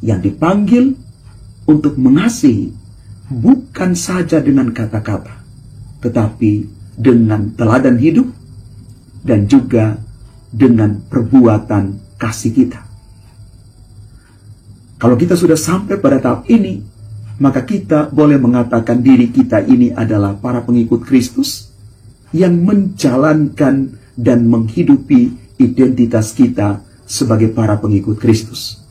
yang dipanggil untuk mengasihi bukan saja dengan kata-kata, tetapi dengan teladan hidup dan juga dengan perbuatan kasih kita. Kalau kita sudah sampai pada tahap ini, maka kita boleh mengatakan diri kita ini adalah para pengikut Kristus yang menjalankan dan menghidupi identitas kita sebagai para pengikut Kristus.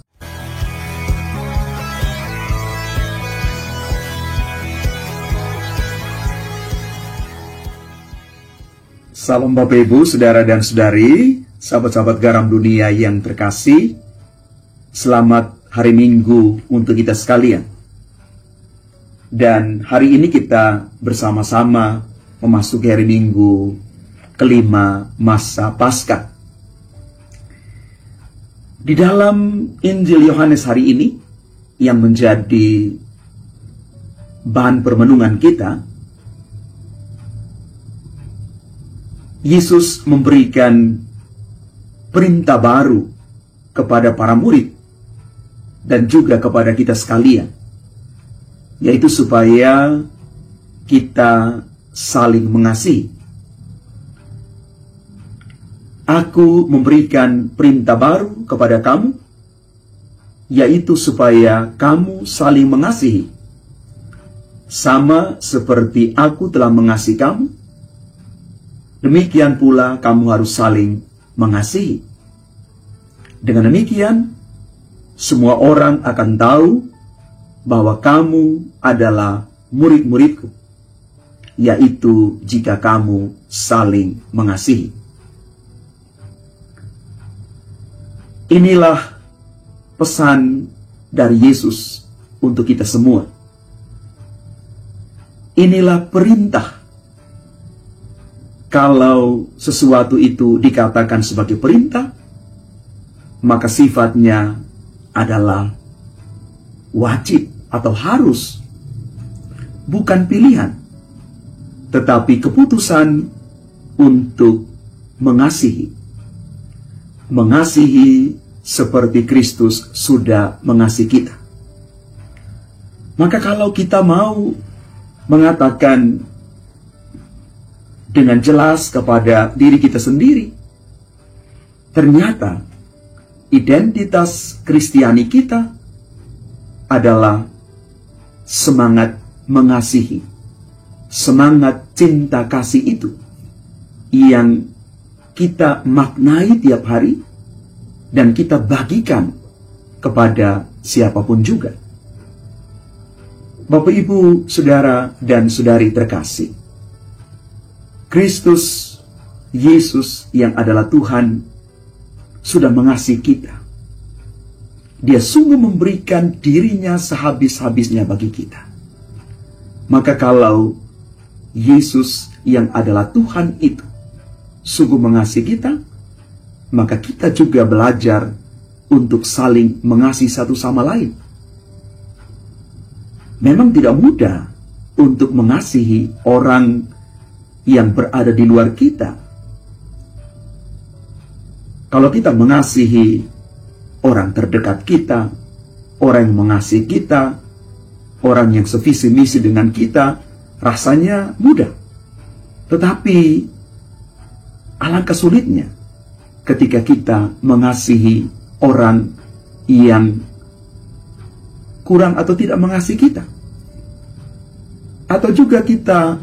Salam Bapak Ibu, Saudara dan Saudari, sahabat-sahabat garam dunia yang terkasih. Selamat hari Minggu untuk kita sekalian. Dan hari ini kita bersama-sama memasuki hari Minggu kelima masa Paskah. Di dalam Injil Yohanes hari ini yang menjadi bahan permenungan kita, Yesus memberikan perintah baru kepada para murid dan juga kepada kita sekalian, yaitu supaya kita saling mengasihi. Aku memberikan perintah baru kepada kamu, yaitu supaya kamu saling mengasihi. Sama seperti aku telah mengasihi kamu, demikian pula kamu harus saling mengasihi. Dengan demikian, semua orang akan tahu bahwa kamu adalah murid-muridku, yaitu jika kamu saling mengasihi. Inilah pesan dari Yesus untuk kita semua. Inilah perintah. Kalau sesuatu itu dikatakan sebagai perintah, maka sifatnya adalah wajib atau harus, bukan pilihan, tetapi keputusan untuk mengasihi. Mengasihi seperti Kristus sudah mengasihi kita. Maka kalau kita mau mengatakan dengan jelas kepada diri kita sendiri, ternyata identitas Kristiani kita adalah semangat mengasihi, semangat cinta kasih itu yang kita maknai tiap hari dan kita bagikan kepada siapapun juga. Bapak, Ibu, Saudara, dan Saudari terkasih, Kristus Yesus yang adalah Tuhan sudah mengasihi kita. Dia sungguh memberikan dirinya sehabis-habisnya bagi kita. Maka kalau Yesus yang adalah Tuhan itu sungguh mengasihi kita, maka kita juga belajar untuk saling mengasihi satu sama lain. Memang tidak mudah untuk mengasihi orang yang berada di luar kita. Kalau kita mengasihi orang terdekat kita, orang yang mengasihi kita, orang yang sevisi misi dengan kita, rasanya mudah. Tetapi alangkah sulitnya ketika kita mengasihi orang yang kurang atau tidak mengasihi kita. Atau juga kita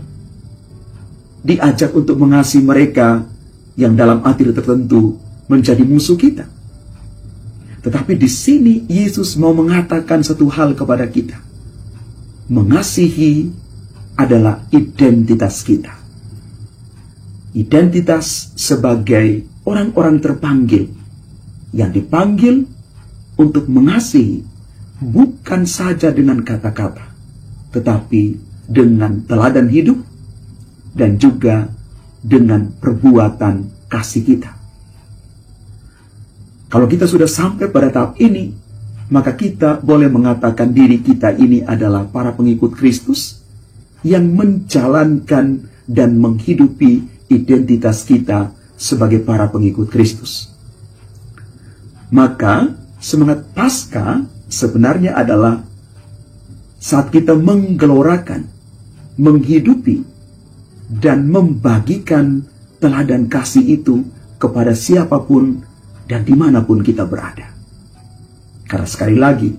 diajak untuk mengasihi mereka yang dalam arti tertentu menjadi musuh kita. Tetapi di sini Yesus mau mengatakan satu hal kepada kita. Mengasihi adalah identitas kita. Identitas sebagai orang-orang terpanggil yang dipanggil untuk mengasihi bukan saja dengan kata-kata, tetapi dengan teladan hidup dan juga dengan perbuatan kasih kita. Kalau kita sudah sampai pada tahap ini, maka kita boleh mengatakan diri kita ini adalah para pengikut Kristus yang menjalankan dan menghidupi identitas kita sebagai para pengikut Kristus. Maka semangat Paskah sebenarnya adalah saat kita menggelorakan, menghidupi, dan membagikan teladan kasih itu kepada siapapun dan dimanapun kita berada. Karena sekali lagi,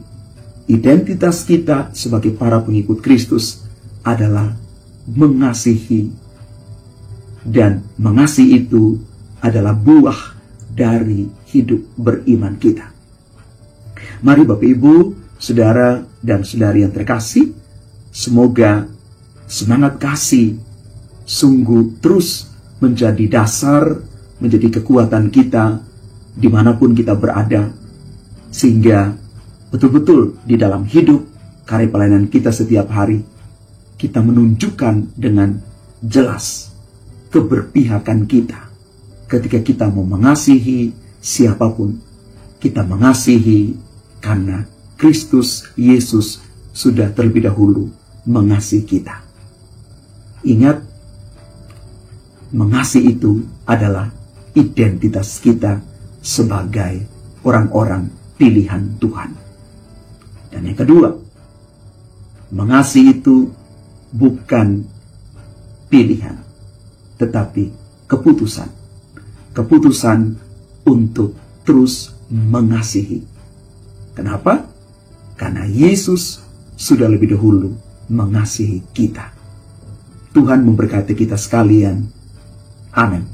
identitas kita sebagai para pengikut Kristus adalah mengasihi, dan mengasihi itu adalah buah dari hidup beriman kita. Mari Bapak Ibu, saudara dan saudari yang terkasih, semoga semangat kasih sungguh terus menjadi dasar, menjadi kekuatan kita dimanapun kita berada, sehingga betul-betul di dalam hidup karya pelayanan kita setiap hari, kita menunjukkan dengan jelas keberpihakan kita. Ketika kita mau mengasihi siapapun, kita mengasihi karena Kristus Yesus sudah terlebih dahulu mengasihi kita. Ingat, mengasihi itu adalah identitas kita sebagai orang-orang pilihan Tuhan. Dan yang kedua, mengasihi itu bukan pilihan, tetapi keputusan. Keputusan untuk terus mengasihi. Kenapa? Karena Yesus sudah lebih dahulu mengasihi kita. Tuhan memberkati kita sekalian. Amin.